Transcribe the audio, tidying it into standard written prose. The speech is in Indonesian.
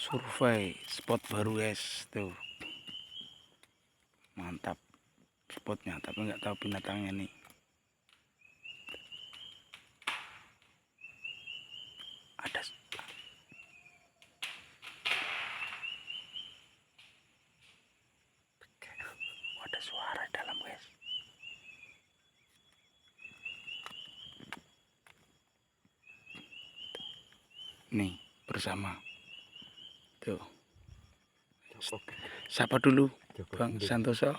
survei spot baru guys, tuh mantap spotnya, tapi nggak tahu binatangnya nih. Ada suara dalam guys. Nih bersama tuh. Siapa dulu Bang Santoso?